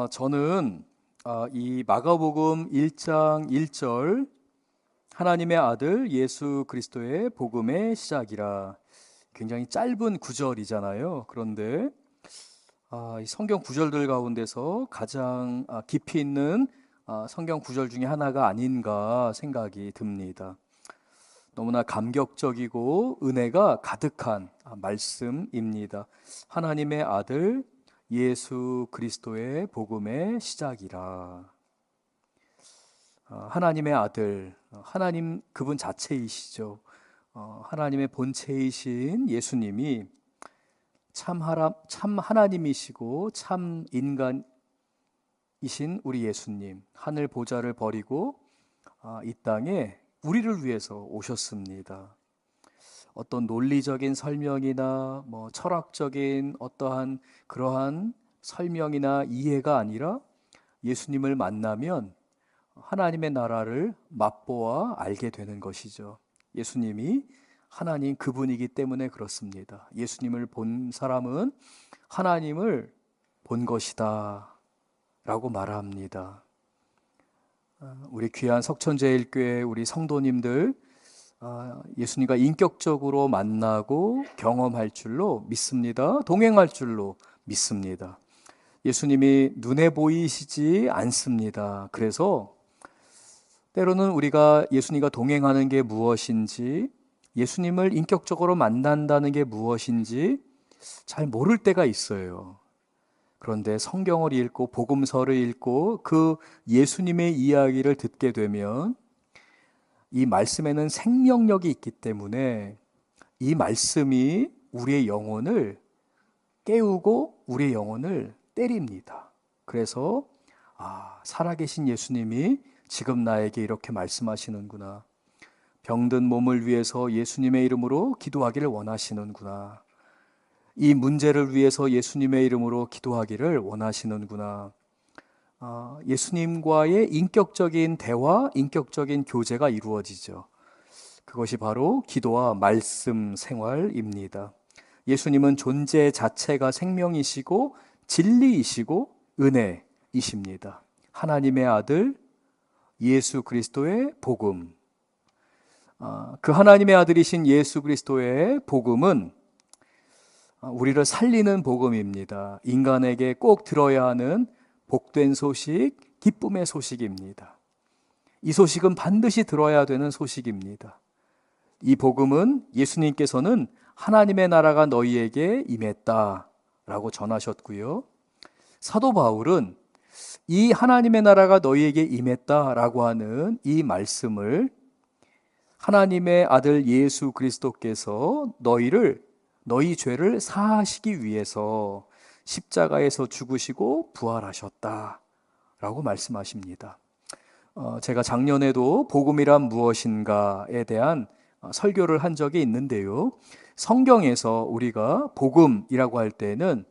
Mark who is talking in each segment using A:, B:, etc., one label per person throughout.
A: 저는 이 마가복음 1장 1절 하나님의 아들 예수 그리스도의 복음의 시작이라, 굉장히 짧은 구절이잖아요. 그런데 이 성경 구절들 가운데서 가장 깊이 있는 성경 구절 중에 하나가 아닌가 생각이 듭니다. 너무나 감격적이고 은혜가 가득한 말씀입니다. 하나님의 아들 예수 그리스도의 복음의 시작이라. 하나님의 아들, 하나님 그분 자체이시죠. 하나님의 본체이신 예수님이 참 하나님이시고 참 인간이신 우리 예수님, 하늘 보좌를 버리고 이 땅에 우리를 위해서 오셨습니다. 어떤 논리적인 설명이나 철학적인 어떠한 그러한 설명이나 이해가 아니라 예수님을 만나면 하나님의 나라를 맛보아 알게 되는 것이죠. 예수님이 하나님 그분이기 때문에 그렇습니다. 예수님을 본 사람은 하나님을 본 것이다 라고 말합니다. 우리 귀한 석천제일교회 우리 성도님들 예수님과 인격적으로 만나고 경험할 줄로 믿습니다. 동행할 줄로 믿습니다. 예수님이 눈에 보이시지 않습니다. 그래서 때로는 우리가 예수님과 동행하는 게 무엇인지, 예수님을 인격적으로 만난다는 게 무엇인지 잘 모를 때가 있어요. 그런데 성경을 읽고 복음서를 읽고 그 예수님의 이야기를 듣게 되면 이 말씀에는 생명력이 있기 때문에 이 말씀이 우리의 영혼을 깨우고 우리의 영혼을 때립니다. 그래서 살아계신 예수님이 지금 나에게 이렇게 말씀하시는구나. 병든 몸을 위해서 예수님의 이름으로 기도하기를 원하시는구나. 이 문제를 위해서 예수님의 이름으로 기도하기를 원하시는구나. 예수님과의 인격적인 대화, 인격적인 교제가 이루어지죠. 그것이 바로 기도와 말씀 생활입니다. 예수님은 존재 자체가 생명이시고 진리이시고 은혜이십니다. 하나님의 아들 예수 그리스도의 복음, 그 하나님의 아들이신 예수 그리스도의 복음은 우리를 살리는 복음입니다. 인간에게 꼭 들어야 하는 복된 소식, 기쁨의 소식입니다. 이 소식은 반드시 들어야 되는 소식입니다. 이 복음은 예수님께서는 하나님의 나라가 너희에게 임했다라고 전하셨고요. 사도 바울은 이 하나님의 나라가 너희에게 임했다라고 하는 이 말씀을 하나님의 아들 예수 그리스도께서 너희 죄를 사하시기 위해서 십자가에서 죽으시고 부활하셨다라고 말씀하십니다. 제가 작년에도 복음이란 무엇인가에 대한 설교를 한 적이 있는데요. 성경에서 우리가 복음이라고 할 때는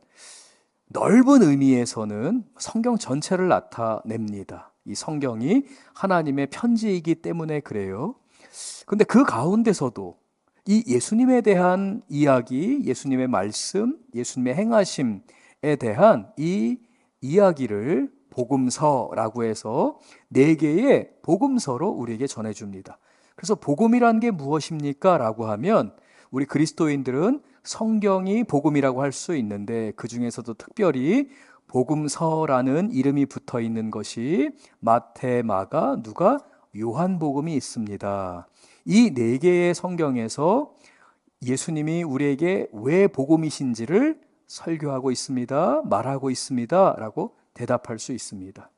A: 넓은 의미에서는 성경 전체를 나타냅니다. 이 성경이 하나님의 편지이기 때문에 그래요. 근데 그 가운데서도 이 예수님에 대한 이야기, 예수님의 말씀, 예수님의 행하심에 대한 이 이야기를 복음서라고 해서 4개의 복음서로 우리에게 전해줍니다. 그래서 복음이란 게 무엇입니까? 라고 하면 우리 그리스도인들은 성경이 복음이라고 할 수 있는데 그 중에서도 특별히 복음서라는 이름이 붙어 있는 것이 마태, 마가, 누가, 요한복음이 있습니다. 이 4개의 성경에서 예수님이 우리에게 왜 복음이신지를 설교하고 있습니다. 말하고 있습니다. 라고 대답할 수 있습니다.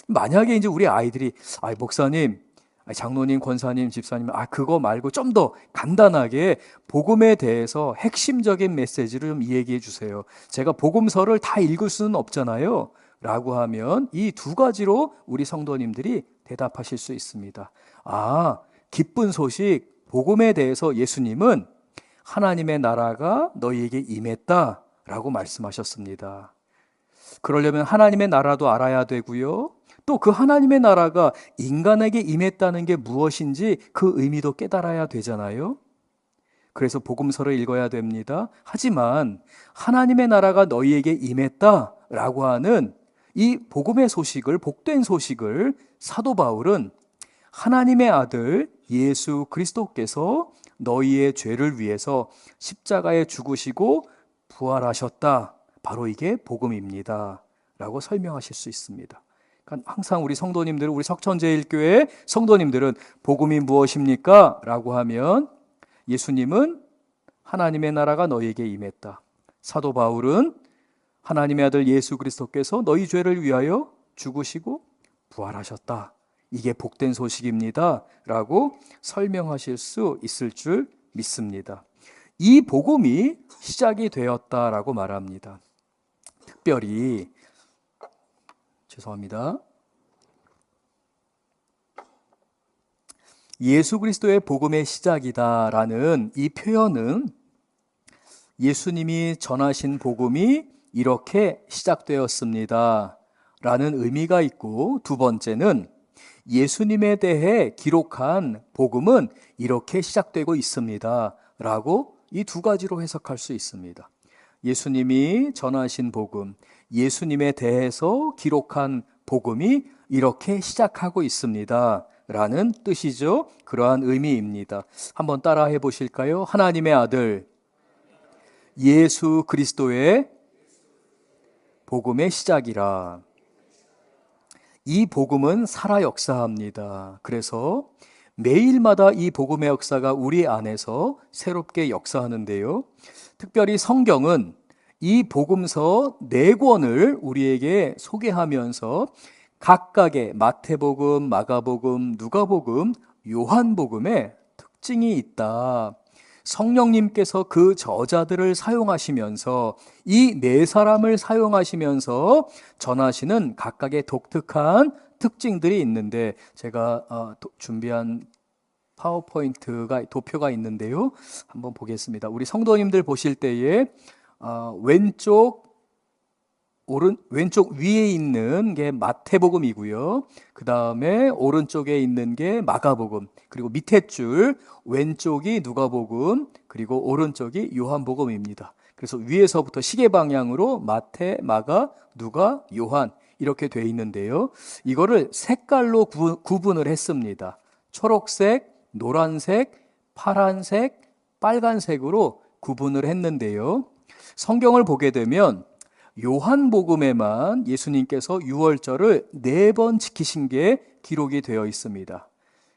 A: 만약에 이제 우리 아이들이 목사님, 장로님, 권사님, 집사님, 그거 말고 좀 더 간단하게 복음에 대해서 핵심적인 메시지를 좀 이야기해 주세요. 제가 복음서를 다 읽을 수는 없잖아요. 라고 하면 이 2가지로 우리 성도님들이 대답하실 수 있습니다. 기쁜 소식, 복음에 대해서 예수님은 하나님의 나라가 너희에게 임했다 라고 말씀하셨습니다. 그러려면 하나님의 나라도 알아야 되고요. 또 그 하나님의 나라가 인간에게 임했다는 게 무엇인지 그 의미도 깨달아야 되잖아요. 그래서 복음서를 읽어야 됩니다. 하지만 하나님의 나라가 너희에게 임했다라고 하는 이 복음의 소식을, 복된 소식을 사도 바울은 하나님의 아들 예수 그리스도께서 너희의 죄를 위해서 십자가에 죽으시고 부활하셨다. 바로 이게 복음입니다. 라고 설명하실 수 있습니다. 그러니까 항상 우리 성도님들, 우리 석천제일교회 성도님들은 복음이 무엇입니까? 라고 하면 예수님은 하나님의 나라가 너희에게 임했다. 사도 바울은 하나님의 아들 예수 그리스도께서 너희 죄를 위하여 죽으시고 부활하셨다. 이게 복된 소식입니다. 라고 설명하실 수 있을 줄 믿습니다. 이 복음이 시작이 되었다라고 말합니다. 특별히 죄송합니다. 예수 그리스도의 복음의 시작이다라는 이 표현은 예수님이 전하신 복음이 이렇게 시작되었습니다 라는 의미가 있고, 두 번째는 예수님에 대해 기록한 복음은 이렇게 시작되고 있습니다 라고 이 두 가지로 해석할 수 있습니다. 예수님이 전하신 복음, 예수님에 대해서 기록한 복음이 이렇게 시작하고 있습니다 라는 뜻이죠. 그러한 의미입니다. 한번 따라해 보실까요? 하나님의 아들 예수 그리스도의 복음의 시작이라. 이 복음은 살아 역사합니다. 그래서 매일마다 이 복음의 역사가 우리 안에서 새롭게 역사하는데요. 특별히 성경은 이 복음서 4권을 우리에게 소개하면서 각각의 마태복음, 마가복음, 누가복음, 요한복음에 특징이 있다. 성령님께서 그 저자들을 사용하시면서 이 4사람을 사용하시면서 전하시는 각각의 독특한 특징들이 있는데, 제가 준비한 파워포인트가, 도표가 있는데요. 한번 보겠습니다. 우리 성도님들 보실 때에 왼쪽 위에 있는 게 마태복음이고요. 그 다음에 오른쪽에 있는 게 마가복음, 그리고 밑에 줄 왼쪽이 누가복음, 그리고 오른쪽이 요한복음입니다. 그래서 위에서부터 시계 방향으로 마태, 마가, 누가, 요한 이렇게 돼 있는데요. 이거를 색깔로 구분을 했습니다. 초록색, 노란색, 파란색, 빨간색으로 구분을 했는데요. 성경을 보게 되면 요한복음에만 예수님께서 유월절을 4번 지키신 게 기록이 되어 있습니다.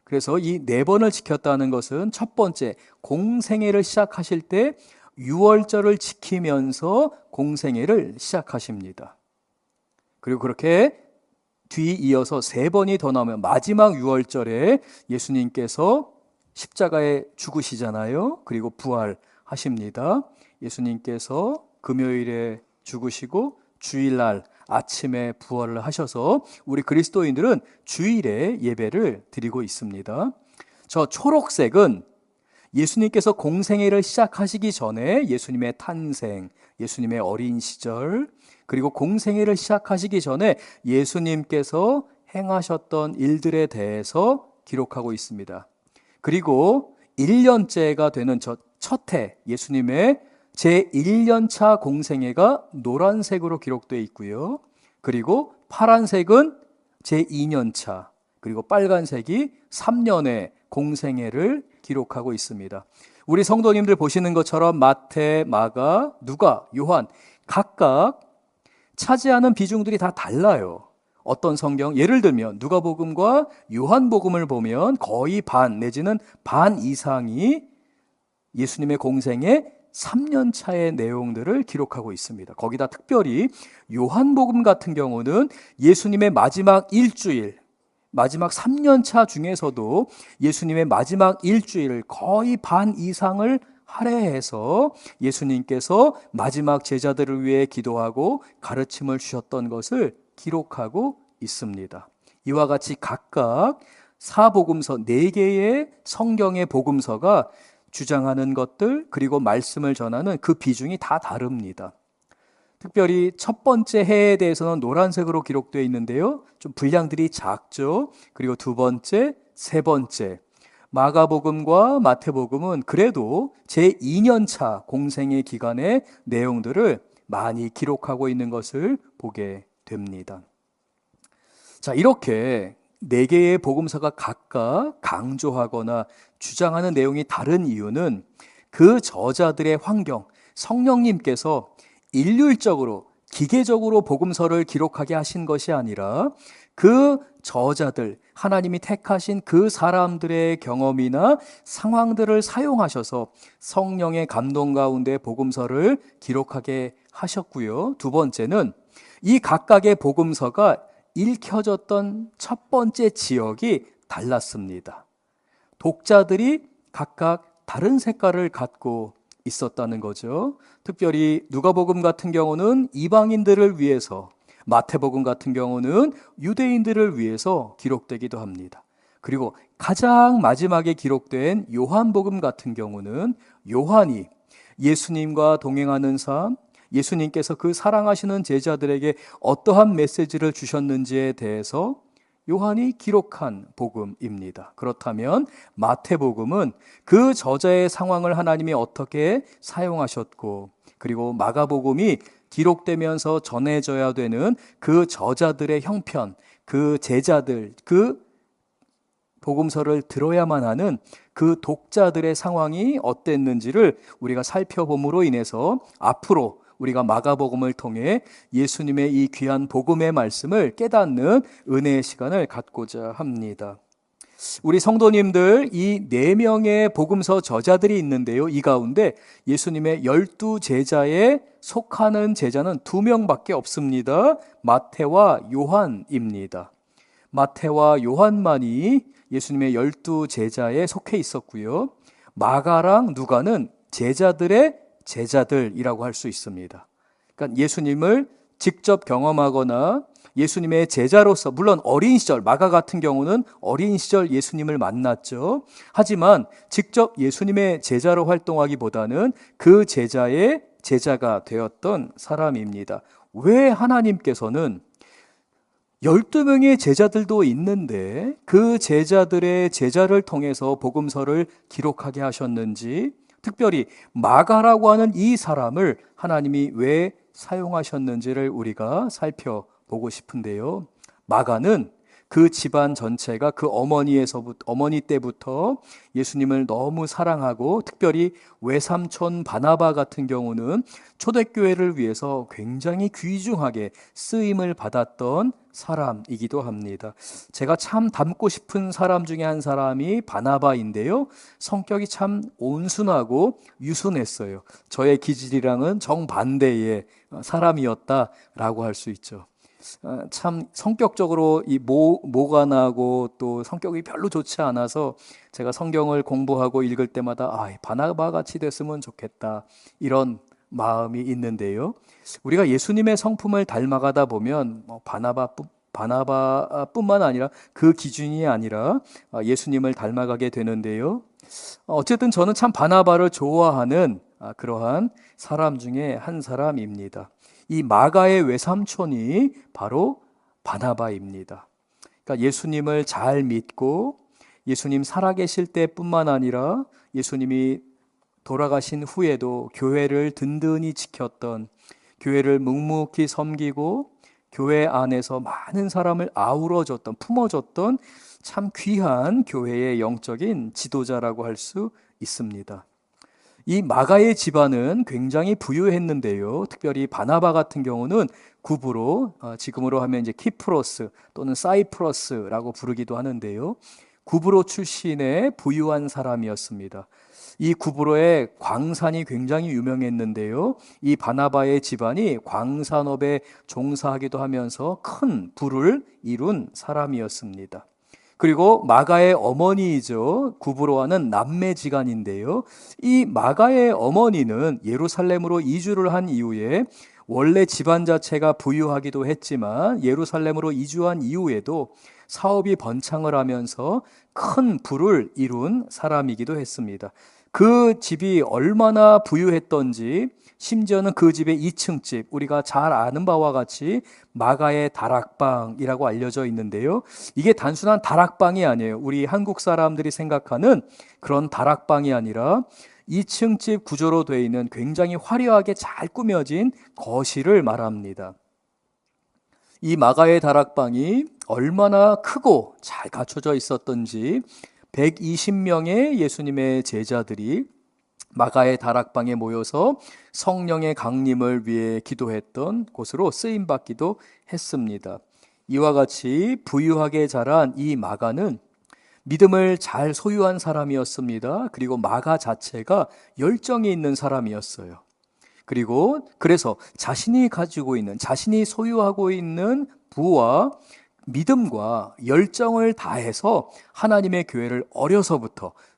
A: 그래서 이 4번을 지켰다는 것은 첫 번째, 공생애를 시작하실 때 유월절을 지키면서 공생애를 시작하십니다. 그리고 그렇게 뒤이어서 3번이 더 나오면 마지막 유월절에 예수님께서 십자가에 죽으시잖아요. 그리고 부활하십니다. 예수님께서 금요일에 죽으시고 주일날 아침에 부활을 하셔서 우리 그리스도인들은 주일에 예배를 드리고 있습니다. 저 초록색은 예수님께서 공생애를 시작하시기 전에 예수님의 탄생, 예수님의 어린 시절, 그리고 공생애를 시작하시기 전에 예수님께서 행하셨던 일들에 대해서 기록하고 있습니다. 그리고 1년째가 되는 저 첫 해, 예수님의 제1년차 공생애가 노란색으로 기록되어 있고요. 그리고 파란색은 제2년차, 그리고 빨간색이 3년의 공생애를 기록하고 있습니다. 우리 성도님들 보시는 것처럼 마태, 마가, 누가, 요한 각각 차지하는 비중들이 다 달라요. 어떤 성경, 예를 들면 누가복음과 요한복음을 보면 거의 반 내지는 반 이상이 예수님의 공생애 3년 차의 내용들을 기록하고 있습니다. 거기다 특별히 요한복음 같은 경우는 예수님의 마지막 일주일, 마지막 3년 차 중에서도 예수님의 마지막 일주일을 거의 반 이상을 할애해서 예수님께서 마지막 제자들을 위해 기도하고 가르침을 주셨던 것을 기록하고 있습니다. 이와 같이 각각 사복음서 4개의 성경의 복음서가 주장하는 것들, 그리고 말씀을 전하는 그 비중이 다 다릅니다. 특별히 첫 번째 해에 대해서는 노란색으로 기록되어 있는데요. 좀 분량들이 작죠. 그리고 두 번째, 세 번째, 마가복음과 마태복음은 그래도 제2년차 공생의 기간의 내용들을 많이 기록하고 있는 것을 보게 됩니다. 자, 이렇게 네 개의 복음서가 각각 강조하거나 주장하는 내용이 다른 이유는 그 저자들의 환경, 성령님께서 일률적으로 기계적으로 복음서를 기록하게 하신 것이 아니라 그 저자들, 하나님이 택하신 그 사람들의 경험이나 상황들을 사용하셔서 성령의 감동 가운데 복음서를 기록하게 하셨고요. 두 번째는 이 각각의 복음서가 읽혀졌던 첫 번째 지역이 달랐습니다. 독자들이 각각 다른 색깔을 갖고 있었다는 거죠. 특별히 누가복음 같은 경우는 이방인들을 위해서, 마태복음 같은 경우는 유대인들을 위해서 기록되기도 합니다. 그리고 가장 마지막에 기록된 요한복음 같은 경우는 요한이 예수님과 동행하는 삶, 예수님께서 그 사랑하시는 제자들에게 어떠한 메시지를 주셨는지에 대해서 요한이 기록한 복음입니다. 그렇다면 마태복음은 그 저자의 상황을 하나님이 어떻게 사용하셨고, 그리고 마가복음이 기록되면서 전해져야 되는 그 저자들의 형편, 그 제자들, 그 복음서를 들어야만 하는 그 독자들의 상황이 어땠는지를 우리가 살펴봄으로 인해서 앞으로 우리가 마가복음을 통해 예수님의 이 귀한 복음의 말씀을 깨닫는 은혜의 시간을 갖고자 합니다. 우리 성도님들, 이 4명의 복음서 저자들이 있는데요. 이 가운데 예수님의 12제자에 속하는 제자는 2명밖에 없습니다. 마태와 요한입니다. 마태와 요한만이 예수님의 12제자에 속해 있었고요. 마가랑 누가는 제자들의 제자들이라고 할 수 있습니다. 그러니까 예수님을 직접 경험하거나 예수님의 제자로서, 물론 어린 시절, 마가 같은 경우는 어린 시절 예수님을 만났죠. 하지만 직접 예수님의 제자로 활동하기보다는 그 제자의 제자가 되었던 사람입니다. 왜 하나님께서는 12명의 제자들도 있는데 그 제자들의 제자를 통해서 복음서를 기록하게 하셨는지, 특별히 마가라고 하는 이 사람을 하나님이 왜 사용하셨는지를 우리가 살펴보고 싶은데요. 마가는 그 집안 전체가 그 어머니 때부터 예수님을 너무 사랑하고, 특별히 외삼촌 바나바 같은 경우는 초대교회를 위해서 굉장히 귀중하게 쓰임을 받았던 사람이기도 합니다. 제가 참 닮고 싶은 사람 중에 한 사람이 바나바인데요. 성격이 참 온순하고 유순했어요. 저의 기질이랑은 정반대의 사람이었다라고 할 수 있죠. 참 성격적으로 모가 나고 또 성격이 별로 좋지 않아서 제가 성경을 공부하고 읽을 때마다 바나바 같이 됐으면 좋겠다, 이런 마음이 있는데요. 우리가 예수님의 성품을 닮아가다 보면 바나바뿐만 아니라 그 기준이 아니라 예수님을 닮아가게 되는데요. 어쨌든 저는 참 바나바를 좋아하는 그러한 사람 중에 한 사람입니다. 이 마가의 외삼촌이 바로 바나바입니다. 그러니까 예수님을 잘 믿고 예수님 살아계실 때뿐만 아니라 예수님이 돌아가신 후에도 교회를 든든히 지켰던, 교회를 묵묵히 섬기고 교회 안에서 많은 사람을 아우러줬던, 품어줬던 참 귀한 교회의 영적인 지도자라고 할 수 있습니다. 이 마가의 집안은 굉장히 부유했는데요. 특별히 바나바 같은 경우는 구브로, 지금으로 하면 이제 키프로스 또는 사이프러스라고 부르기도 하는데요. 구브로 출신의 부유한 사람이었습니다. 이 구브로의 광산이 굉장히 유명했는데요. 이 바나바의 집안이 광산업에 종사하기도 하면서 큰 부를 이룬 사람이었습니다. 그리고 마가의 어머니이죠. 구브로와는 남매지간인데요. 이 마가의 어머니는 예루살렘으로 이주를 한 이후에, 원래 집안 자체가 부유하기도 했지만 예루살렘으로 이주한 이후에도 사업이 번창을 하면서 큰 부를 이룬 사람이기도 했습니다. 그 집이 얼마나 부유했던지, 심지어는 그 집의 2층 집, 우리가 잘 아는 바와 같이 마가의 다락방이라고 알려져 있는데요. 이게 단순한 다락방이 아니에요. 우리 한국 사람들이 생각하는 그런 다락방이 아니라 2층 집 구조로 되어 있는 굉장히 화려하게 잘 꾸며진 거실을 말합니다. 이 마가의 다락방이 얼마나 크고 잘 갖춰져 있었던지 120명의 예수님의 제자들이 마가의 다락방에 모여서 성령의 강림을 위해 기도했던 곳으로 쓰임받기도 했습니다. 이와 같이 부유하게 자란 이 마가는 믿음을 잘 소유한 사람이었습니다. 그리고 마가 자체가 열정이 있는 사람이었어요. 그래서 자신이 소유하고 있는 부와 믿음과 열정을 다해서 하나님의 교회를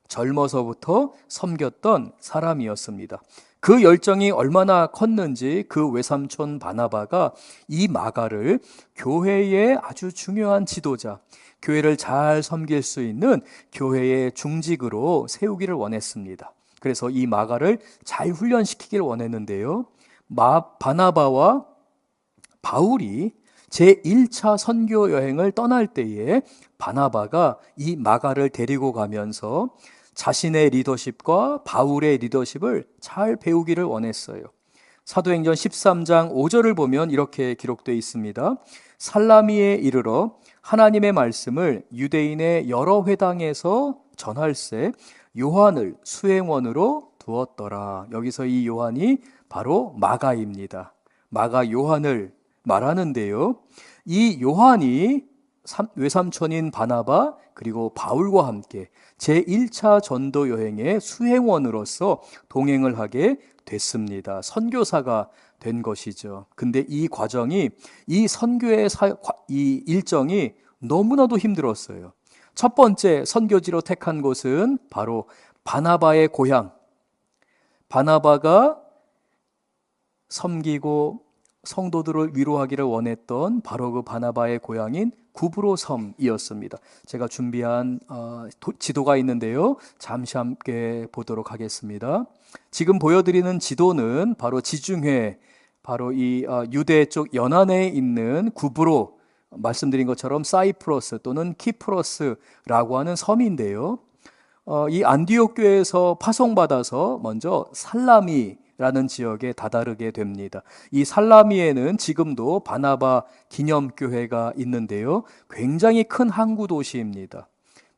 A: 젊어서부터 섬겼던 사람이었습니다. 그 열정이 얼마나 컸는지 그 외삼촌 바나바가 이 마가를 교회의 아주 중요한 지도자, 교회를 잘 섬길 수 있는 교회의 중직으로 세우기를 원했습니다. 그래서 이 마가를 잘 훈련시키길 원했는데요. 바나바와 바울이 제1차 선교 여행을 떠날 때에 바나바가 이 마가를 데리고 가면서 자신의 리더십과 바울의 리더십을 잘 배우기를 원했어요. 사도행전 13장 5절을 보면 이렇게 기록되어 있습니다. 살라미에 이르러 하나님의 말씀을 유대인의 여러 회당에서 전할세 요한을 수행원으로 두었더라. 여기서 이 요한이 바로 마가입니다. 마가 요한을 말하는데요. 이 요한이 외삼촌인 바나바 그리고 바울과 함께 제1차 전도 여행의 수행원으로서 동행을 하게 됐습니다. 선교사가 된 것이죠. 근데 이 과정이, 이 선교의 이 일정이 너무나도 힘들었어요. 첫 번째 선교지로 택한 곳은 바로 바나바의 고향, 바나바가 섬기고 성도들을 위로하기를 원했던 바로 그 바나바의 고향인 구브로 섬이었습니다. 제가 준비한 지도가 있는데요. 잠시 함께 보도록 하겠습니다. 지금 보여드리는 지도는 바로 지중해, 바로 이 유대 쪽 연안에 있는 구브로, 말씀드린 것처럼 사이프러스 또는 키프로스라고 하는 섬인데요. 이 안디옥 교회에서 파송받아서 먼저 살라미라는 지역에 다다르게 됩니다. 이 살라미에는 지금도 바나바 기념교회가 있는데요. 굉장히 큰 항구 도시입니다.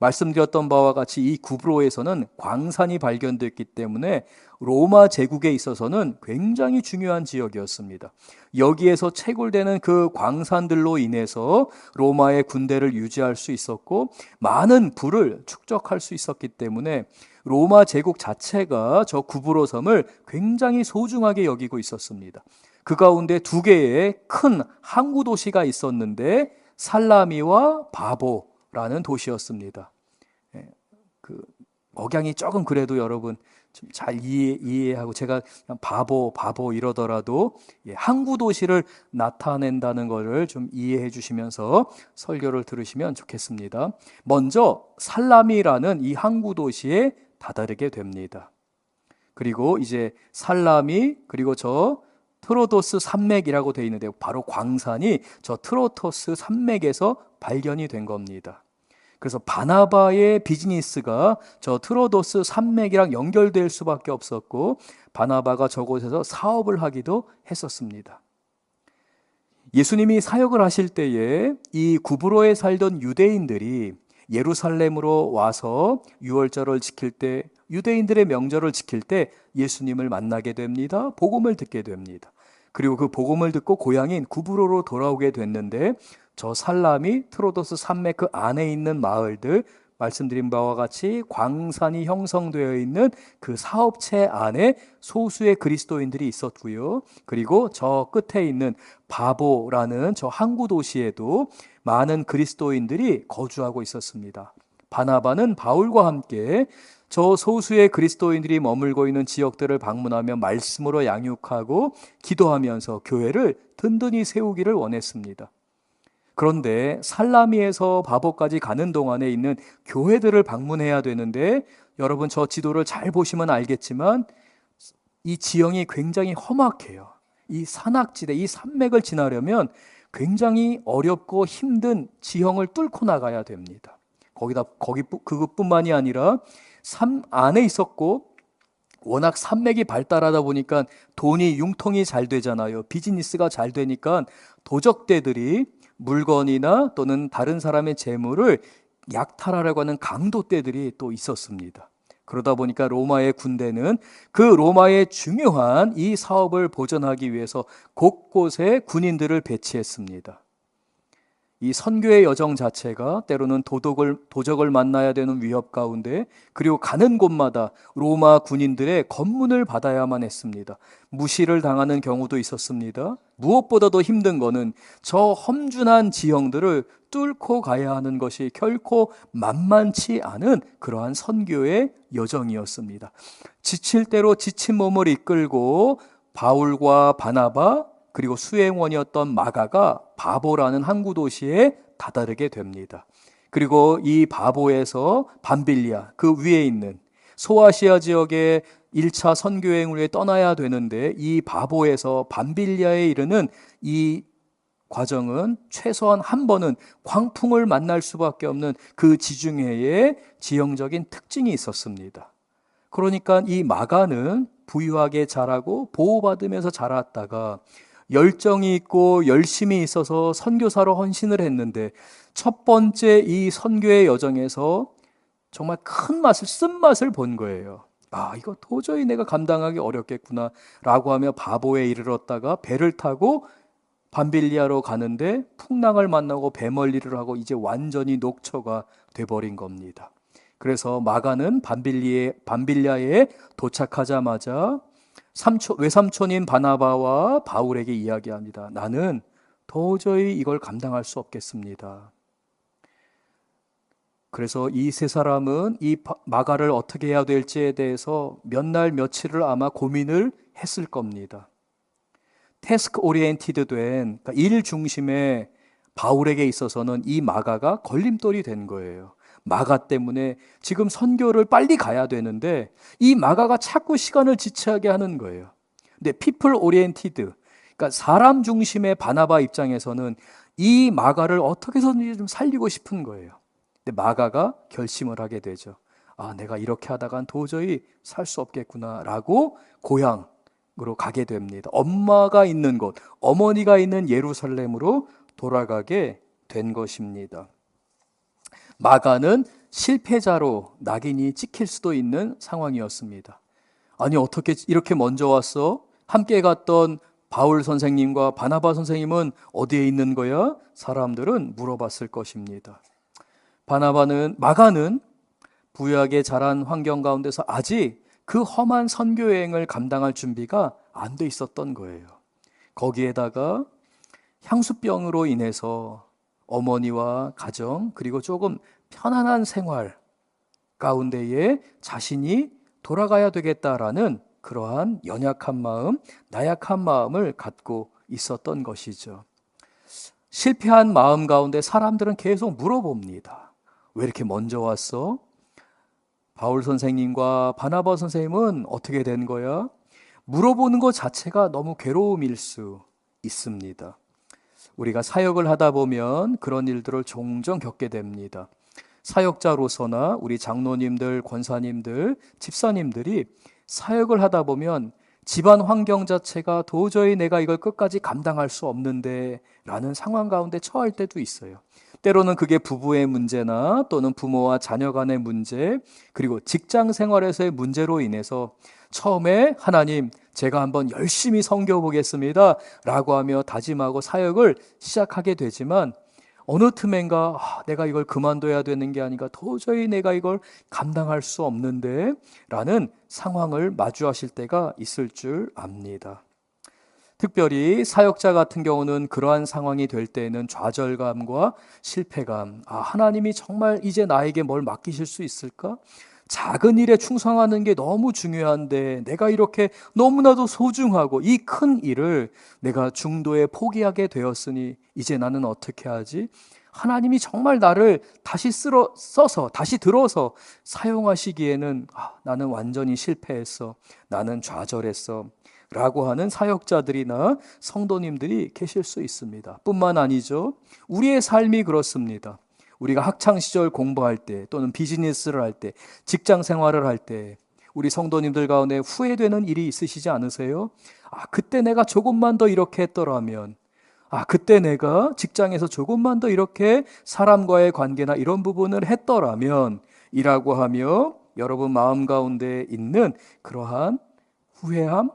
A: 말씀드렸던 바와 같이 이 구브로에서는 광산이 발견됐기 때문에 로마 제국에 있어서는 굉장히 중요한 지역이었습니다. 여기에서 채굴되는 그 광산들로 인해서 로마의 군대를 유지할 수 있었고 많은 부를 축적할 수 있었기 때문에 로마 제국 자체가 저 구브로 섬을 굉장히 소중하게 여기고 있었습니다. 그 가운데 두 개의 큰 항구 도시가 있었는데 살라미와 바보라는 도시였습니다. 그 억양이 조금 그래도 여러분 좀 잘 이해하고, 제가 그냥 바보 이러더라도 항구 도시를 나타낸다는 것을 좀 이해해 주시면서 설교를 들으시면 좋겠습니다. 먼저 살라미라는 이 항구 도시에 다다르게 됩니다. 그리고 이제 살라미, 그리고 저 트로도스 산맥이라고 되어 있는데 바로 광산이 저 트로토스 산맥에서 발견이 된 겁니다. 그래서 바나바의 비즈니스가 저 트로도스 산맥이랑 연결될 수밖에 없었고 바나바가 저곳에서 사업을 하기도 했었습니다. 예수님이 사역을 하실 때에 이 구브로에 살던 유대인들이 예루살렘으로 와서 유월절을 지킬 때, 유대인들의 명절을 지킬 때 예수님을 만나게 됩니다. 복음을 듣게 됩니다. 그리고 그 복음을 듣고 고향인 구브로로 돌아오게 됐는데 저 살라미, 트로도스 산맥 그 안에 있는 마을들, 말씀드린 바와 같이 광산이 형성되어 있는 그 사업체 안에 소수의 그리스도인들이 있었고요. 그리고 저 끝에 있는 바보라는 저 항구 도시에도 많은 그리스도인들이 거주하고 있었습니다. 바나바는 바울과 함께 저 소수의 그리스도인들이 머물고 있는 지역들을 방문하며 말씀으로 양육하고 기도하면서 교회를 든든히 세우기를 원했습니다. 그런데 살라미에서 바보까지 가는 동안에 있는 교회들을 방문해야 되는데, 여러분 저 지도를 잘 보시면 알겠지만 이 지형이 굉장히 험악해요. 이 산악지대, 이 산맥을 지나려면 굉장히 어렵고 힘든 지형을 뚫고 나가야 됩니다. 그것뿐만이 아니라 산 안에 있었고, 워낙 산맥이 발달하다 보니까 돈이 융통이 잘 되잖아요. 비즈니스가 잘 되니까 도적대들이 물건이나 또는 다른 사람의 재물을 약탈하려고 하는 강도떼들이 또 있었습니다. 그러다 보니까 로마의 군대는 그 로마의 중요한 이 사업을 보전하기 위해서 곳곳에 군인들을 배치했습니다. 이 선교의 여정 자체가 때로는 도적을 만나야 되는 위협 가운데, 그리고 가는 곳마다 로마 군인들의 검문을 받아야만 했습니다. 무시를 당하는 경우도 있었습니다. 무엇보다도 힘든 거는 저 험준한 지형들을 뚫고 가야 하는 것이 결코 만만치 않은 그러한 선교의 여정이었습니다. 지칠 대로 지친 몸을 이끌고 바울과 바나바 그리고 수행원이었던 마가가 바보라는 항구 도시에 다다르게 됩니다. 그리고 이 바보에서 밤빌리아, 그 위에 있는 소아시아 지역의 1차 선교행을 위해 떠나야 되는데, 이 바보에서 밤빌리아에 이르는 이 과정은 최소한 한 번은 광풍을 만날 수밖에 없는 그 지중해의 지형적인 특징이 있었습니다. 그러니까 이 마가는 부유하게 자라고 보호받으면서 자랐다가 열정이 있고 열심이 있어서 선교사로 헌신을 했는데, 첫 번째 이 선교의 여정에서 정말 큰 쓴맛을 본 거예요. 이거 도저히 내가 감당하기 어렵겠구나 라고 하며 바보에 이르렀다가 배를 타고 밤빌리아로 가는데 풍랑을 만나고 배멀리를 하고 이제 완전히 녹초가 돼버린 겁니다. 그래서 마가는 밤빌리아에 도착하자마자 외삼촌인 바나바와 바울에게 이야기합니다. 나는 도저히 이걸 감당할 수 없겠습니다. 그래서 이 세 사람은 이 마가를 어떻게 해야 될지에 대해서 몇 날 며칠을 아마 고민을 했을 겁니다. 태스크 오리엔티드 된, 그러니까 일 중심의 바울에게 있어서는 이 마가가 걸림돌이 된 거예요. 마가 때문에 지금 선교를 빨리 가야 되는데 이 마가가 자꾸 시간을 지체하게 하는 거예요. 근데 people oriented, 그러니까 사람 중심의 바나바 입장에서는 이 마가를 어떻게 해서든지 좀 살리고 싶은 거예요. 근데 마가가 결심을 하게 되죠. 내가 이렇게 하다간 도저히 살 수 없겠구나 라고 고향으로 가게 됩니다. 엄마가 있는 곳, 어머니가 있는 예루살렘으로 돌아가게 된 것입니다. 마가는 실패자로 낙인이 찍힐 수도 있는 상황이었습니다. 아니, 어떻게 이렇게 먼저 왔어? 함께 갔던 바울 선생님과 바나바 선생님은 어디에 있는 거야? 사람들은 물어봤을 것입니다. 마가는 부유하게 자란 환경 가운데서 아직 그 험한 선교 여행을 감당할 준비가 안 돼 있었던 거예요. 거기에다가 향수병으로 인해서 어머니와 가정, 그리고 조금 편안한 생활 가운데에 자신이 돌아가야 되겠다라는 그러한 연약한 마음, 나약한 마음을 갖고 있었던 것이죠. 실패한 마음 가운데 사람들은 계속 물어봅니다. 왜 이렇게 먼저 왔어? 바울 선생님과 바나바 선생님은 어떻게 된 거야? 물어보는 것 자체가 너무 괴로움일 수 있습니다. 우리가 사역을 하다 보면 그런 일들을 종종 겪게 됩니다. 사역자로서나 우리 장로님들, 권사님들, 집사님들이 사역을 하다 보면 집안 환경 자체가 도저히 내가 이걸 끝까지 감당할 수 없는데 라는 상황 가운데 처할 때도 있어요. 때로는 그게 부부의 문제나 또는 부모와 자녀 간의 문제, 그리고 직장 생활에서의 문제로 인해서 처음에 하나님, 제가 한번 열심히 섬겨보겠습니다 라고 하며 다짐하고 사역을 시작하게 되지만 어느 틈엔가 내가 이걸 그만둬야 되는 게 아닌가, 도저히 내가 이걸 감당할 수 없는데 라는 상황을 마주하실 때가 있을 줄 압니다. 특별히 사역자 같은 경우는 그러한 상황이 될 때에는 좌절감과 실패감, 하나님이 정말 이제 나에게 뭘 맡기실 수 있을까? 작은 일에 충성하는 게 너무 중요한데 내가 이렇게 너무나도 소중하고 이 큰 일을 내가 중도에 포기하게 되었으니 이제 나는 어떻게 하지? 하나님이 정말 나를 다시 다시 들어서 사용하시기에는 나는 완전히 실패했어, 나는 좌절했어 라고 하는 사역자들이나 성도님들이 계실 수 있습니다. 뿐만 아니죠, 우리의 삶이 그렇습니다. 우리가 학창시절 공부할 때 또는 비즈니스를 할 때, 직장 생활을 할 때 우리 성도님들 가운데 후회되는 일이 있으시지 않으세요? 그때 내가 조금만 더 이렇게 했더라면, 그때 내가 직장에서 조금만 더 이렇게 사람과의 관계나 이런 부분을 했더라면 이라고 하며 여러분 마음 가운데 있는 그러한 후회함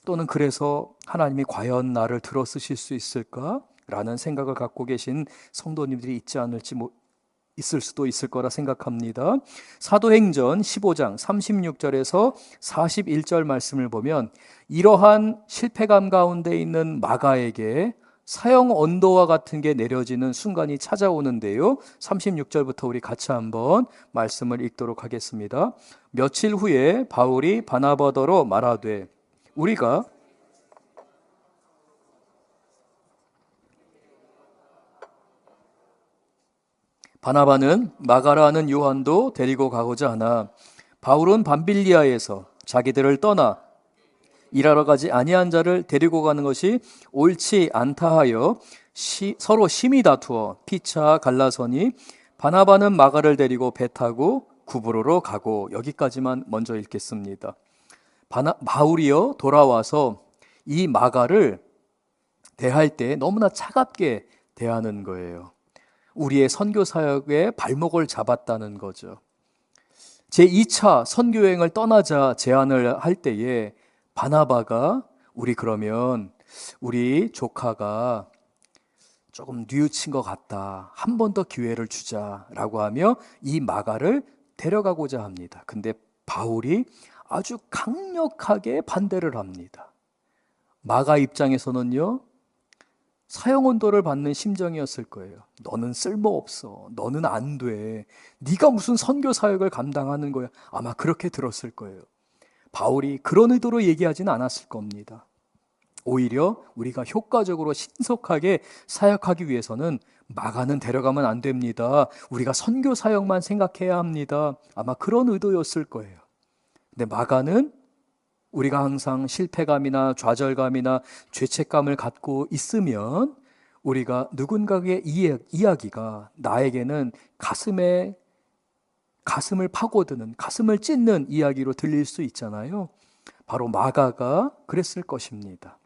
A: 또는 그래서 하나님이 과연 나를 들어쓰실 수 있을까? 라는 생각을 갖고 계신 성도님들이 있을 수도 있을 거라 생각합니다. 사도행전 15장 36절에서 41절 말씀을 보면 이러한 실패감 가운데 있는 마가에게 사형 언도와 같은 게 내려지는 순간이 찾아오는데요. 36절부터 우리 같이 한번 말씀을 읽도록 하겠습니다. 며칠 후에 바울이 바나바더로 말하되 우리가 바나바는 마가라는 요한도 데리고 가고자 하나 바울은 밤빌리아에서 자기들을 떠나 일하러 가지 아니한 자를 데리고 가는 것이 옳지 않다 하여 서로 심히 다투어 피차 갈라서니 바나바는 마가를 데리고 배 타고 구브로로 가고. 여기까지만 먼저 읽겠습니다. 바울이요 돌아와서 이 마가를 대할 때 너무나 차갑게 대하는 거예요. 우리의 선교 사역에 발목을 잡았다는 거죠. 제2차 선교여행을 떠나자 제안을 할 때에 바나바가 그러면 우리 조카가 조금 뉘우친 것 같다. 한 번 더 기회를 주자라고 하며 이 마가를 데려가고자 합니다. 근데 바울이 아주 강력하게 반대를 합니다. 마가 입장에서는요, 사형 언도를 받는 심정이었을 거예요. 너는 쓸모없어. 너는 안 돼. 네가 무슨 선교 사역을 감당하는 거야. 아마 그렇게 들었을 거예요. 바울이 그런 의도로 얘기하지는 않았을 겁니다. 오히려 우리가 효과적으로 신속하게 사역하기 위해서는 마가는 데려가면 안 됩니다. 우리가 선교 사역만 생각해야 합니다. 아마 그런 의도였을 거예요. 근데 마가는 우리가 항상 실패감이나 좌절감이나 죄책감을 갖고 있으면 우리가 누군가의 이야기가 나에게는 가슴을 파고드는, 가슴을 찢는 이야기로 들릴 수 있잖아요. 바로 마가가 그랬을 것입니다.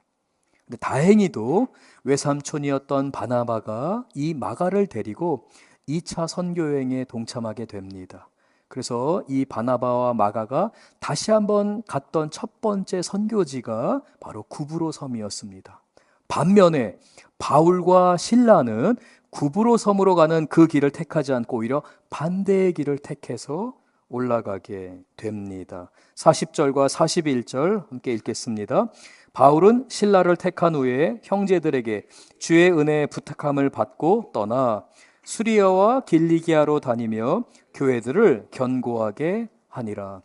A: 근데 다행히도 외삼촌이었던 바나바가 이 마가를 데리고 2차 선교여행에 동참하게 됩니다. 그래서 이 바나바와 마가가 다시 한번 갔던 첫 번째 선교지가 바로 구브로 섬이었습니다. 반면에 바울과 실라는 구브로 섬으로 가는 그 길을 택하지 않고 오히려 반대의 길을 택해서 올라가게 됩니다. 40절과 41절 함께 읽겠습니다. 바울은 실라를 택한 후에 형제들에게 주의 은혜의 부탁함을 받고 떠나 수리아와 길리기아로 다니며 교회들을 견고하게 하니라.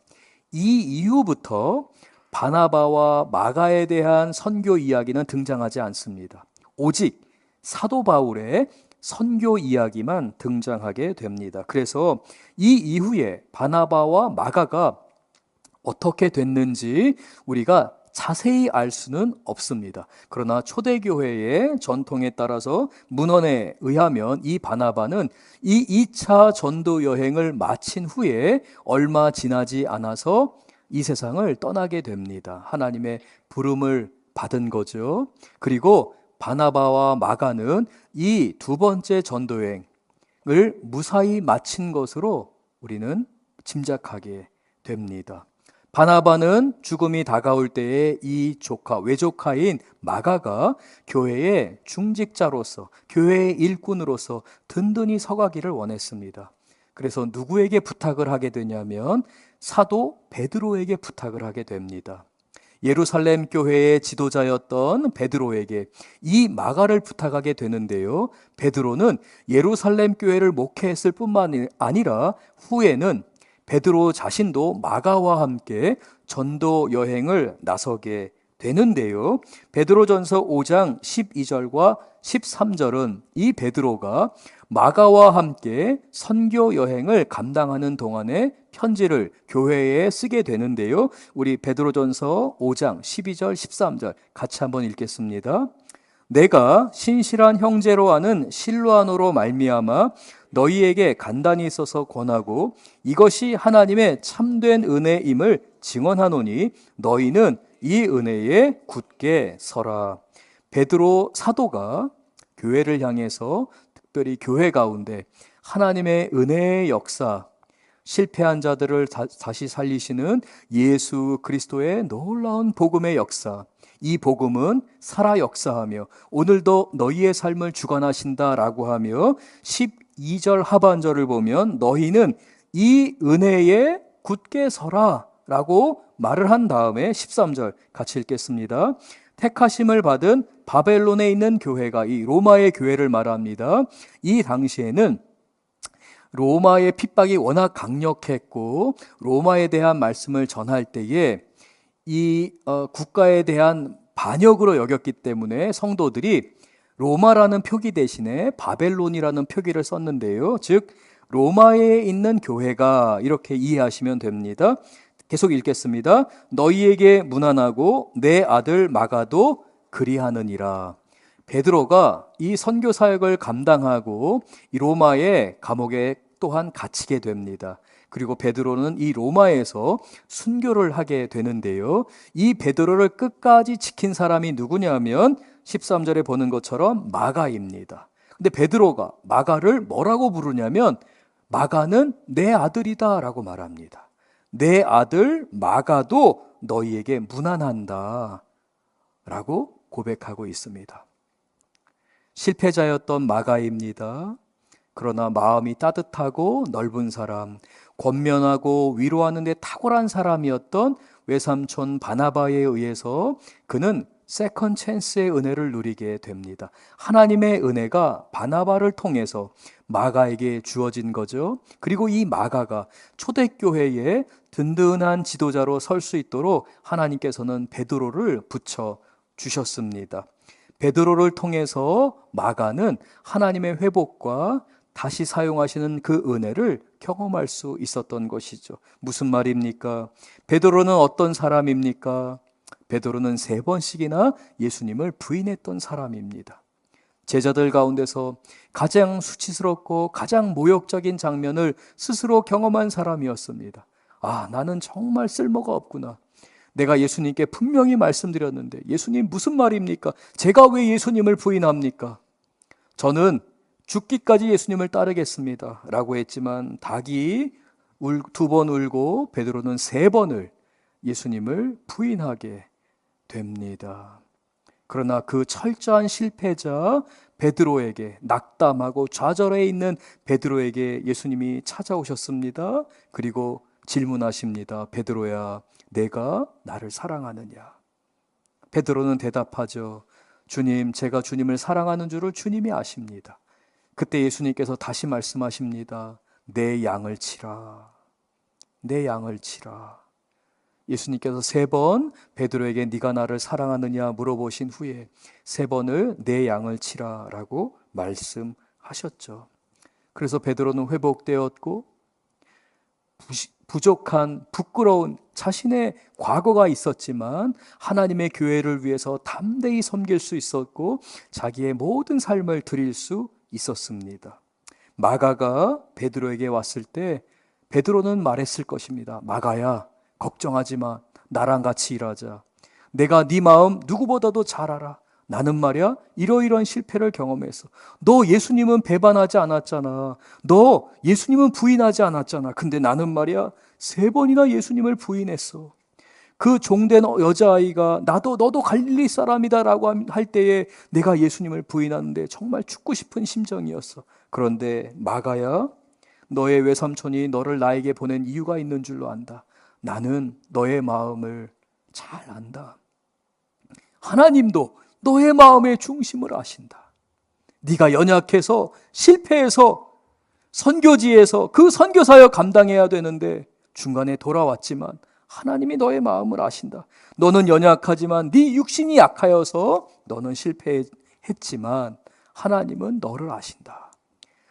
A: 이 이후부터 바나바와 마가에 대한 선교 이야기는 등장하지 않습니다. 오직 사도 바울의 선교 이야기만 등장하게 됩니다. 그래서 이 이후에 바나바와 마가가 어떻게 됐는지 우리가 자세히 알 수는 없습니다. 그러나 초대교회의 전통에 따라서 문헌에 의하면 이 바나바는 이 2차 전도 여행을 마친 후에 얼마 지나지 않아서 이 세상을 떠나게 됩니다. 하나님의 부름을 받은 거죠. 그리고 바나바와 마가는 이 두 번째 전도 여행을 무사히 마친 것으로 우리는 짐작하게 됩니다. 바나바는 죽음이 다가올 때에 이 외조카인 마가가 교회의 중직자로서, 교회의 일꾼으로서 든든히 서가기를 원했습니다. 그래서 누구에게 부탁을 하게 되냐면 사도 베드로에게 부탁을 하게 됩니다. 예루살렘 교회의 지도자였던 베드로에게 이 마가를 부탁하게 되는데요. 베드로는 예루살렘 교회를 목회했을 뿐만 아니라 후에는 베드로 자신도 마가와 함께 전도 여행을 나서게 되는데요. 베드로전서 5장 12절과 13절은 이 베드로가 마가와 함께 선교 여행을 감당하는 동안에 편지를 교회에 쓰게 되는데요. 우리 베드로전서 5장 12절 13절 같이 한번 읽겠습니다. 내가 신실한 형제로 아는 실로아노로 말미암아 너희에게 간단히 써서 권하고 이것이 하나님의 참된 은혜임을 증언하노니 너희는 이 은혜에 굳게 서라. 베드로 사도가 교회를 향해서 특별히 교회 가운데 하나님의 은혜의 역사, 실패한 자들을 다시 살리시는 예수 그리스도의 놀라운 복음의 역사, 이 복음은 살아 역사하며 오늘도 너희의 삶을 주관하신다라고 하며 12절 하반절을 보면 너희는 이 은혜에 굳게 서라 라고 말을 한 다음에 13절 같이 읽겠습니다. 택하심을 받은 바벨론에 있는 교회가 이 로마의 교회를 말합니다. 이 당시에는 로마의 핍박이 워낙 강력했고 로마에 대한 말씀을 전할 때에 이 국가에 대한 반역으로 여겼기 때문에 성도들이 로마라는 표기 대신에 바벨론이라는 표기를 썼는데요. 즉 로마에 있는 교회가 이렇게 이해하시면 됩니다. 계속 읽겠습니다. 너희에게 문안하고 내 아들 마가도 그리하느니라. 베드로가 이 선교 사역을 감당하고 이 로마의 감옥에 또한 갇히게 됩니다. 그리고 베드로는 이 로마에서 순교를 하게 되는데요. 이 베드로를 끝까지 지킨 사람이 누구냐면 13절에 보는 것처럼 마가입니다. 근데 베드로가 마가를 뭐라고 부르냐면 마가는 내 아들이다 라고 말합니다. 내 아들 마가도 너희에게 문안한다 라고 고백하고 있습니다. 실패자였던 마가입니다. 그러나 마음이 따뜻하고 넓은 사람, 권면하고 위로하는 데 탁월한 사람이었던 외삼촌 바나바에 의해서 그는 세컨 찬스의 은혜를 누리게 됩니다. 하나님의 은혜가 바나바를 통해서 마가에게 주어진 거죠. 그리고 이 마가가 초대교회의 든든한 지도자로 설 수 있도록 하나님께서는 베드로를 붙여 주셨습니다. 베드로를 통해서 마가는 하나님의 회복과 다시 사용하시는 그 은혜를 경험할 수 있었던 것이죠. 무슨 말입니까? 베드로는 어떤 사람입니까? 베드로는 3번씩이나 예수님을 부인했던 사람입니다. 제자들 가운데서 가장 수치스럽고 가장 모욕적인 장면을 스스로 경험한 사람이었습니다. 아, 나는 정말 쓸모가 없구나. 내가 예수님께 분명히 말씀드렸는데 예수님 무슨 말입니까? 제가 왜 예수님을 부인합니까? 저는 죽기까지 예수님을 따르겠습니다 라고 했지만 닭이 2번 울고 베드로는 3번을 예수님을 부인하게 됩니다. 그러나 그 철저한 실패자 베드로에게, 낙담하고 좌절해 있는 베드로에게 예수님이 찾아오셨습니다. 그리고 질문하십니다. 베드로야, 내가 나를 사랑하느냐? 베드로는 대답하죠. 주님, 제가 주님을 사랑하는 줄을 주님이 아십니다. 그때 예수님께서 다시 말씀하십니다. 내 양을 치라. 내 양을 치라. 예수님께서 3번 베드로에게 네가 나를 사랑하느냐 물어보신 후에 3번을 내 양을 치라 라고 말씀하셨죠. 그래서 베드로는 회복되었고 부족한 부끄러운 자신의 과거가 있었지만 하나님의 교회를 위해서 담대히 섬길 수 있었고 자기의 모든 삶을 드릴 수 있었습니다. 마가가 베드로에게 왔을 때 베드로는 말했을 것입니다. 마가야, 걱정하지 마. 나랑 같이 일하자. 내가 네 마음 누구보다도 잘 알아. 나는 말이야 이러이러한 실패를 경험했어. 너 예수님은 배반하지 않았잖아. 너 예수님은 부인하지 않았잖아. 근데 나는 말이야 3번이나 예수님을 부인했어. 그 종된 여자아이가 너도 갈릴리 사람이다 라고 할 때에 내가 예수님을 부인하는데 정말 죽고 싶은 심정이었어. 그런데 마가야, 너의 외삼촌이 너를 나에게 보낸 이유가 있는 줄로 안다. 나는 너의 마음을 잘 안다. 하나님도 너의 마음의 중심을 아신다. 네가 연약해서 실패해서 선교지에서 그 선교사역 감당해야 되는데 중간에 돌아왔지만 하나님이 너의 마음을 아신다. 너는 연약하지만 네 육신이 약하여서 너는 실패했지만 하나님은 너를 아신다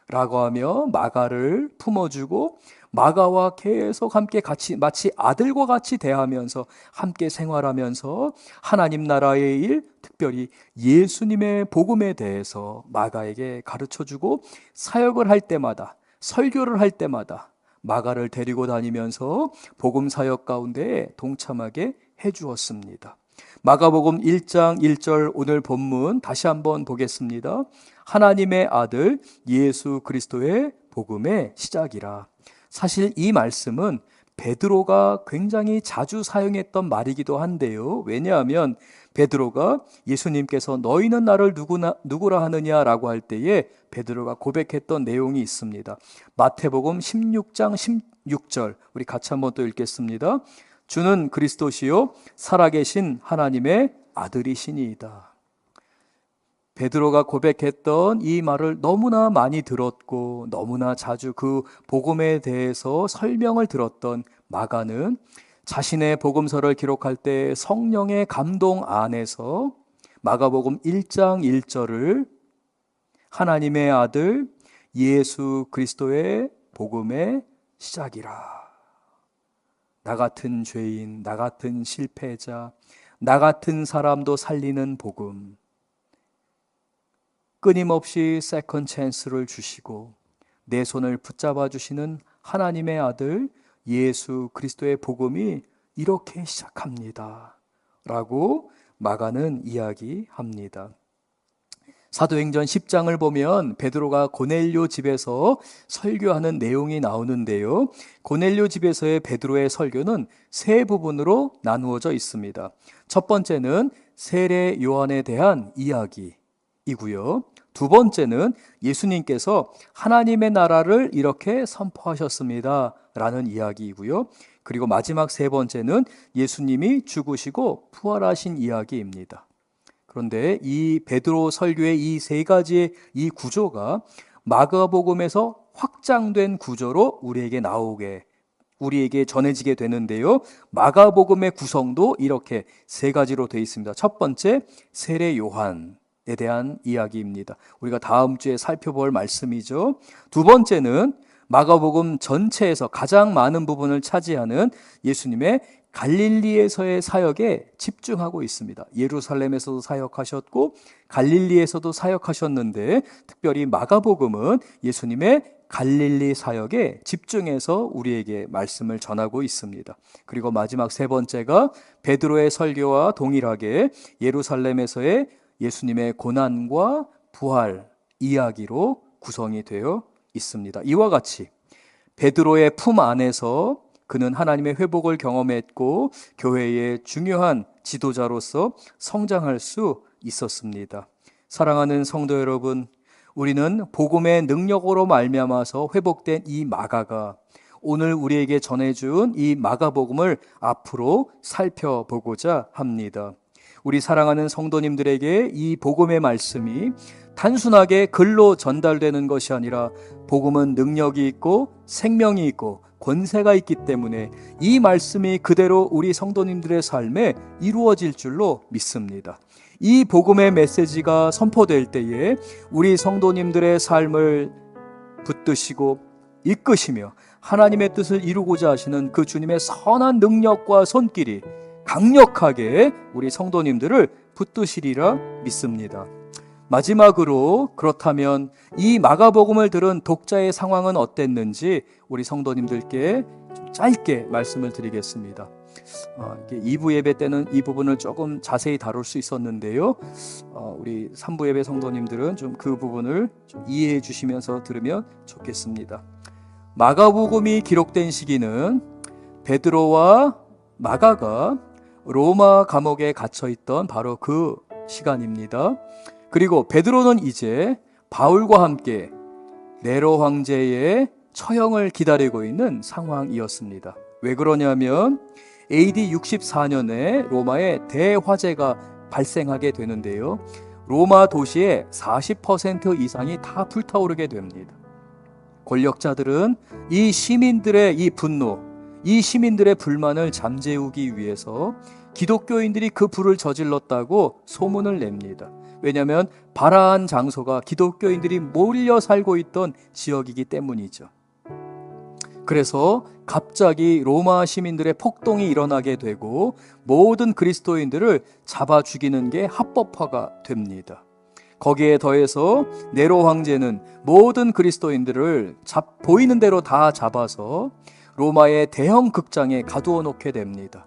A: 라고 하며 마가를 품어주고 마가와 계속 함께 같이 마치 아들과 같이 대하면서 함께 생활하면서 하나님 나라의 일, 특별히 예수님의 복음에 대해서 마가에게 가르쳐주고 사역을 할 때마다, 설교를 할 때마다 마가를 데리고 다니면서 복음 사역 가운데 동참하게 해주었습니다. 마가복음 1장 1절 오늘 본문 다시 한번 보겠습니다. 하나님의 아들 예수 그리스도의 복음의 시작이라. 사실 이 말씀은 베드로가 굉장히 자주 사용했던 말이기도 한데요. 왜냐하면 베드로가 예수님께서 너희는 나를 누구라 하느냐라고 할 때에 베드로가 고백했던 내용이 있습니다. 마태복음 16장 16절 우리 같이 한번 또 읽겠습니다. 주는 그리스도시요 살아계신 하나님의 아들이시니이다. 베드로가 고백했던 이 말을 너무나 많이 들었고 너무나 자주 그 복음에 대해서 설명을 들었던 마가는 자신의 복음서를 기록할 때 성령의 감동 안에서 마가복음 1장 1절을 하나님의 아들 예수 그리스도의 복음의 시작이라. 나 같은 죄인, 나 같은 실패자, 나 같은 사람도 살리는 복음. 끊임없이 세컨 찬스를 주시고 내 손을 붙잡아 주시는 하나님의 아들 예수 그리스도의 복음이 이렇게 시작합니다. 라고 마가는 이야기합니다. 사도행전 10장을 보면 베드로가 고넬료 집에서 설교하는 내용이 나오는데요. 고넬료 집에서의 베드로의 설교는 세 부분으로 나누어져 있습니다. 첫 번째는 세례 요한에 대한 이야기이고요. 두 번째는 예수님께서 하나님의 나라를 이렇게 선포하셨습니다 라는 이야기이고요. 그리고 마지막 세 번째는 예수님이 죽으시고 부활하신 이야기입니다. 그런데 이 베드로 설교의 이 세 가지의 이 구조가 마가복음에서 확장된 구조로 우리에게 전해지게 되는데요. 마가복음의 구성도 이렇게 세 가지로 되어 있습니다. 첫 번째, 세례 요한에 대한 이야기입니다. 우리가 다음 주에 살펴볼 말씀이죠. 두 번째는 마가복음 전체에서 가장 많은 부분을 차지하는 예수님의 갈릴리에서의 사역에 집중하고 있습니다. 예루살렘에서도 사역하셨고 갈릴리에서도 사역하셨는데 특별히 마가복음은 예수님의 갈릴리 사역에 집중해서 우리에게 말씀을 전하고 있습니다. 그리고 마지막 세 번째가 베드로의 설교와 동일하게 예루살렘에서의 예수님의 고난과 부활 이야기로 구성이 되어 있습니다. 이와 같이 베드로의 품 안에서 그는 하나님의 회복을 경험했고 교회의 중요한 지도자로서 성장할 수 있었습니다. 사랑하는 성도 여러분, 우리는 복음의 능력으로 말미암아서 회복된 이 마가가 오늘 우리에게 전해준 이 마가복음을 앞으로 살펴보고자 합니다. 우리 사랑하는 성도님들에게 이 복음의 말씀이 단순하게 글로 전달되는 것이 아니라 복음은 능력이 있고 생명이 있고 권세가 있기 때문에 이 말씀이 그대로 우리 성도님들의 삶에 이루어질 줄로 믿습니다. 이 복음의 메시지가 선포될 때에 우리 성도님들의 삶을 붙드시고 이끄시며 하나님의 뜻을 이루고자 하시는 그 주님의 선한 능력과 손길이 강력하게 우리 성도님들을 붙드시리라 믿습니다. 마지막으로 그렇다면 이 마가복음을 들은 독자의 상황은 어땠는지 우리 성도님들께 좀 짧게 말씀을 드리겠습니다. 2부 예배 때는 이 부분을 조금 자세히 다룰 수 있었는데요. 우리 3부 예배 성도님들은 좀 그 부분을 좀 이해해 주시면서 들으면 좋겠습니다. 마가복음이 기록된 시기는 베드로와 마가가 로마 감옥에 갇혀 있던 바로 그 시간입니다. 그리고 베드로는 이제 바울과 함께 네로 황제의 처형을 기다리고 있는 상황이었습니다. 왜 그러냐면 AD 64년에 로마에 대화재가 발생하게 되는데요. 로마 도시의 40% 이상이 다 불타오르게 됩니다. 권력자들은 이 시민들의 이 분노, 이 시민들의 불만을 잠재우기 위해서 기독교인들이 그 불을 저질렀다고 소문을 냅니다. 왜냐하면 바라한 장소가 기독교인들이 몰려 살고 있던 지역이기 때문이죠. 그래서 갑자기 로마 시민들의 폭동이 일어나게 되고 모든 그리스도인들을 잡아 죽이는 게 합법화가 됩니다. 거기에 더해서 네로 황제는 모든 그리스도인들을 보이는 대로 다 잡아서 로마의 대형 극장에 가두어 놓게 됩니다.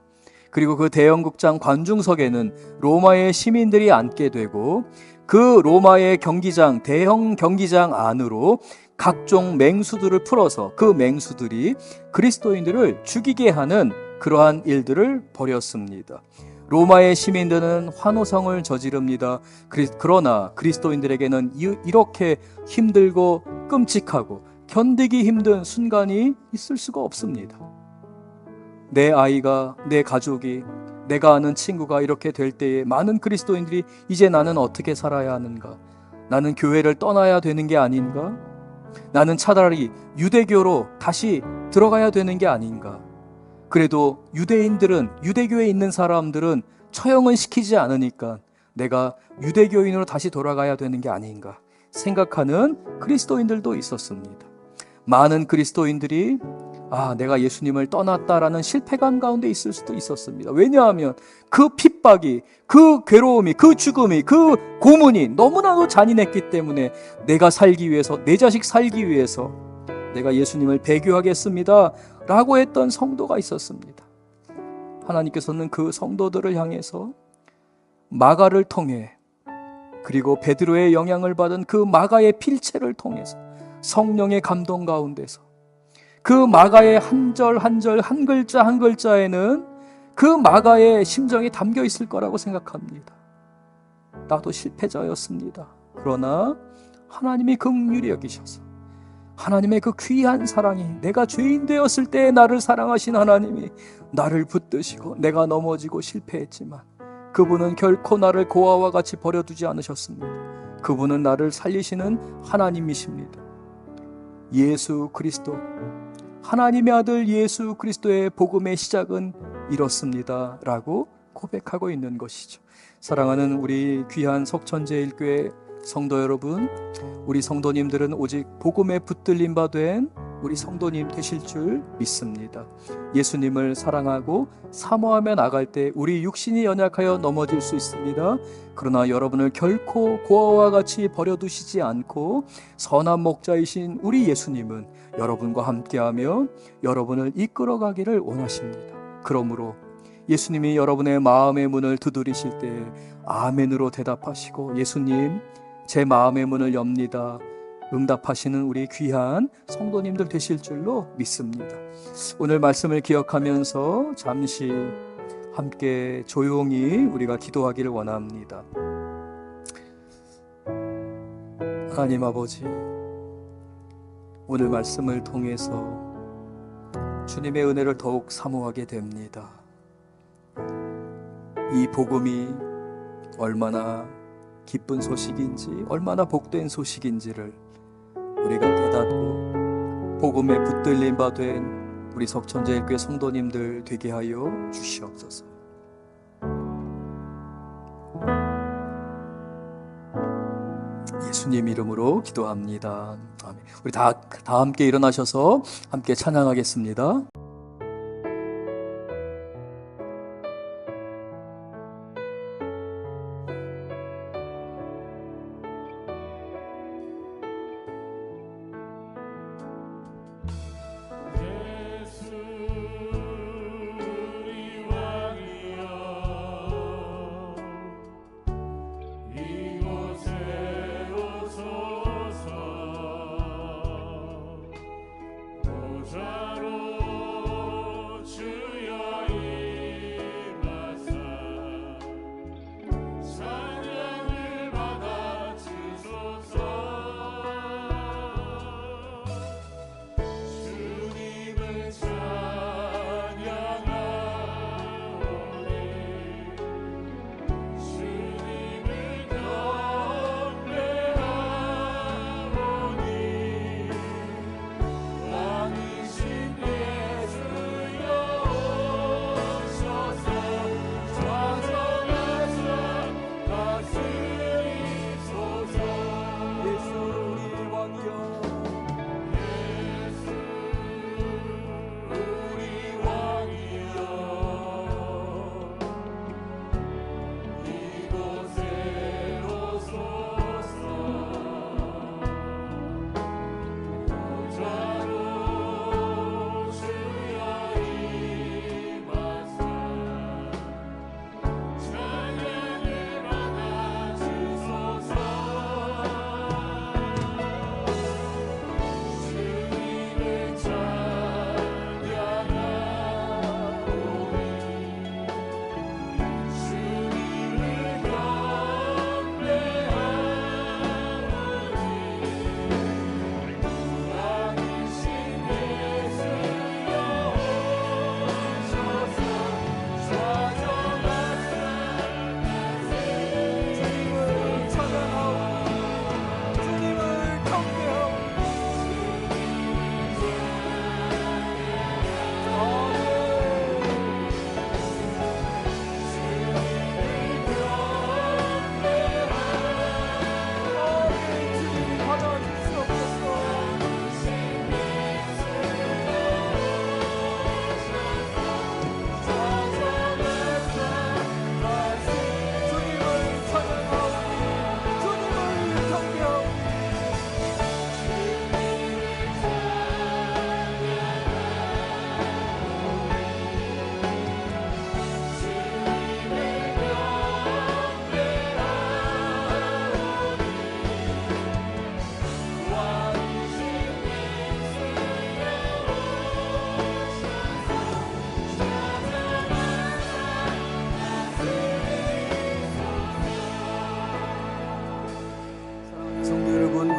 A: 그리고 그 대형극장 관중석에는 로마의 시민들이 앉게 되고 그 로마의 경기장, 대형 경기장 안으로 각종 맹수들을 풀어서 그 맹수들이 그리스도인들을 죽이게 하는 그러한 일들을 벌였습니다. 로마의 시민들은 환호성을 저지릅니다. 그러나 그리스도인들에게는 이렇게 힘들고 끔찍하고 견디기 힘든 순간이 있을 수가 없습니다. 내 아이가, 내 가족이, 내가 아는 친구가 이렇게 될 때에 많은 그리스도인들이 이제 나는 어떻게 살아야 하는가? 나는 교회를 떠나야 되는 게 아닌가? 나는 차라리 유대교로 다시 들어가야 되는 게 아닌가? 그래도 유대교에 있는 사람들은 처형은 시키지 않으니까 내가 유대교인으로 다시 돌아가야 되는 게 아닌가 생각하는 그리스도인들도 있었습니다. 많은 그리스도인들이 내가 예수님을 떠났다라는 실패감 가운데 있을 수도 있었습니다. 왜냐하면 그 핍박이, 그 괴로움이, 그 죽음이, 그 고문이 너무나도 잔인했기 때문에 내가 살기 위해서, 내 자식 살기 위해서 내가 예수님을 배교하겠습니다 라고 했던 성도가 있었습니다. 하나님께서는 그 성도들을 향해서 마가를 통해, 그리고 베드로의 영향을 받은 그 마가의 필체를 통해서 성령의 감동 가운데서 그 마가의 한 절 한 절, 한 글자 한 글자에는 그 마가의 심정이 담겨 있을 거라고 생각합니다. 나도 실패자였습니다. 그러나 하나님이 긍휼히 여기셔서 하나님의 그 귀한 사랑이, 내가 죄인 되었을 때 나를 사랑하신 하나님이 나를 붙드시고 내가 넘어지고 실패했지만 그분은 결코 나를 고아와 같이 버려두지 않으셨습니다. 그분은 나를 살리시는 하나님이십니다. 예수 그리스도, 하나님의 아들 예수 그리스도의 복음의 시작은 이렇습니다 라고 고백하고 있는 것이죠. 사랑하는 우리 귀한 석천제일교회 성도 여러분, 우리 성도님들은 오직 복음에 붙들림 바 된 우리 성도님 되실 줄 믿습니다. 예수님을 사랑하고 사모하며 나갈 때 우리 육신이 연약하여 넘어질 수 있습니다. 그러나 여러분을 결코 고아와 같이 버려두시지 않고 선한 목자이신 우리 예수님은 여러분과 함께하며 여러분을 이끌어가기를 원하십니다. 그러므로 예수님이 여러분의 마음의 문을 두드리실 때 아멘으로 대답하시고 예수님, 제 마음의 문을 엽니다 응답하시는 우리 귀한 성도님들 되실 줄로 믿습니다. 오늘 말씀을 기억하면서 잠시 함께 조용히 우리가 기도하기를 원합니다. 하나님 아버지, 오늘 말씀을 통해서 주님의 은혜를 더욱 사모하게 됩니다. 이 복음이 얼마나 기쁜 소식인지, 얼마나 복된 소식인지를 우리가 깨닫고 복음에 붙들림 바 된 우리 석천제일교회 성도님들 되게 하여 주시옵소서. 예수님 이름으로 기도합니다. 아멘. 우리 다 함께 일어나셔서 함께 찬양하겠습니다.
B: 보좌로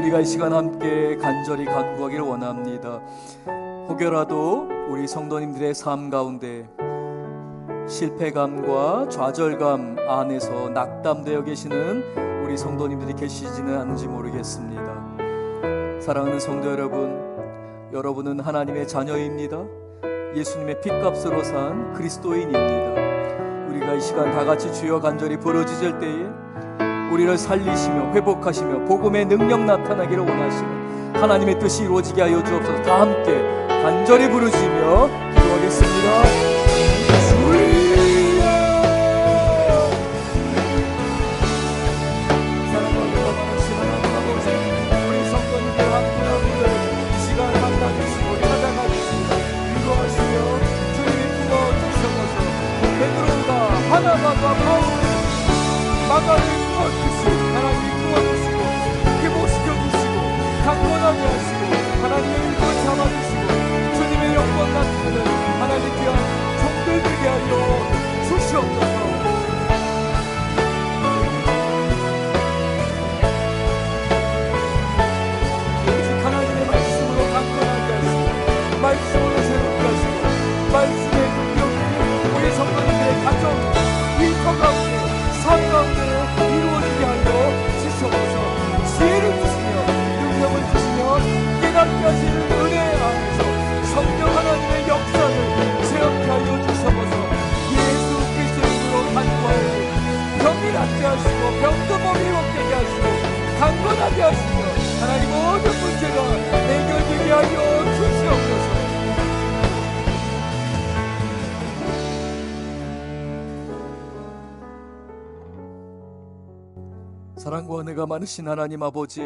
A: 우리가 이 시간 함께 간절히 간구하기를 원합니다. 혹여라도 우리 성도님들의 삶 가운데 실패감과 좌절감 안에서 낙담되어 계시는 우리 성도님들이 계시지는 않은지 모르겠습니다. 사랑하는 성도 여러분, 여러분은 하나님의 자녀입니다. 예수님의 핏값으로 산 그리스도인입니다. 우리가 이 시간 다 같이 주여 간절히 부르짖을 때에 우리를 살리시며 회복하시며 복음의 능력 나타나기를 원하시는 하나님의 뜻이 이루어지게 하여 주옵소서. 다 함께 간절히 부르짖으며 기도하겠습니다.
B: 마가를 구원주시고 하나님이 구원주시고 회복시켜주시고 강건하게 하시고 하나님의 일꾼 잡아주시고 주님의 영광 나타내는 하나님 귀한 종들 되게 하여 주시옵소서. 오직 하나님의 말씀으로 강건하게 하시고 말씀으로 새롭게 하시고 말씀의 능력이 우리 성도님들의 가정 일터 가운데 삶 가운데 이루어지게 하여 주시옵소서. 지혜를 주시며 능력을 주시며 깨닫게 하시는 은혜 안에서 성령 하나님의 역사를 체험케 하여 주시옵소서. 예수 그리스도의 이름으로 간구하여 병이 낫게 하시고 병도 몸이 먹게 하시고 강건하게 하시며 하나님 모든 문제가 해결되게 하여 주시옵소서.
A: 사랑과 은혜가 많으신 하나님 아버지,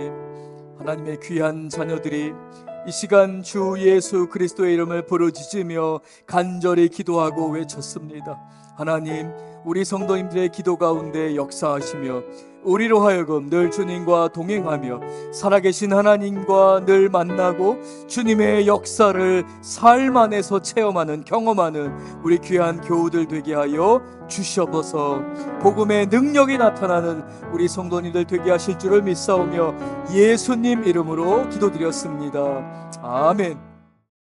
A: 하나님의 귀한 자녀들이 이 시간 주 예수 그리스도의 이름을 부르짖으며 간절히 기도하고 외쳤습니다. 하나님, 우리 성도님들의 기도 가운데 역사하시며 우리로 하여금 늘 주님과 동행하며 살아계신 하나님과 늘 만나고 주님의 역사를 삶 안에서 체험하는, 경험하는 우리 귀한 교우들 되게 하여 주시옵소서. 복음의 능력이 나타나는 우리 성도님들 되게 하실 줄을 믿사오며 예수님 이름으로 기도드렸습니다. 아멘.